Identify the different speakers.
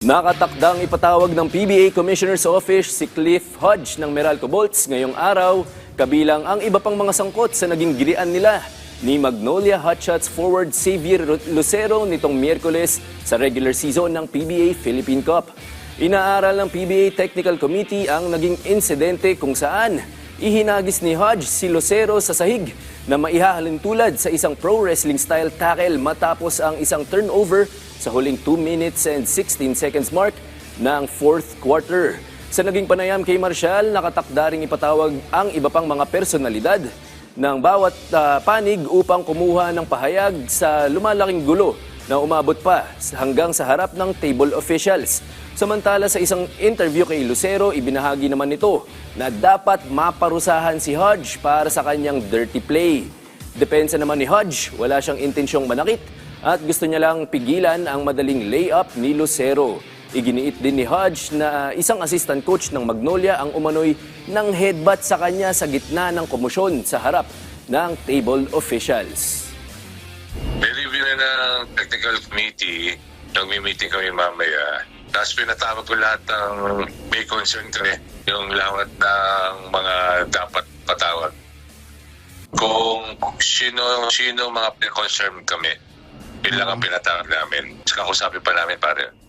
Speaker 1: Nakatakdang ipatawag ng PBA Commissioner's Office si Cliff Hodge ng Meralco Bolts ngayong araw, kabilang ang iba pang mga sangkot sa naging gilian nila ni Magnolia Hotshots forward Xavier Lucero nitong Miyerkules sa regular season ng PBA Philippine Cup. Inaaral ng PBA Technical Committee ang naging insidente kung saan ihinagis ni Hodge si Lucero sa sahig na maihahalin tulad sa isang pro wrestling style tackle matapos ang isang turnover sa huling 2 minutes and 16 seconds mark ng fourth quarter. Sa naging panayam kay Marshall, nakatakda ring ipatawag ang iba pang mga personalidad ng bawat panig upang kumuha ng pahayag sa lumalaking gulo na umabot pa hanggang sa harap ng table officials. Samantala sa isang interview kay Lucero, ibinahagi naman nito na dapat maparusahan si Hodge para sa kanyang dirty play. Depensa naman ni Hodge, wala siyang intensyong manakit at gusto niya lang pigilan ang madaling layup ni Lucero. Iginiit din ni Hodge na isang assistant coach ng Magnolia ang umano'y ng headbutt sa kanya sa gitna ng komosyon sa harap ng table officials.
Speaker 2: Nireview na ng technical committee, nagmi-meeting kami mamaya. Tapos pinatawag ko lahat ng may concern kami, yung lahat ng mga dapat patawag. Kung sino mga concern kami, yun lang ang pinatawag namin. Saka kausapin pa namin pare.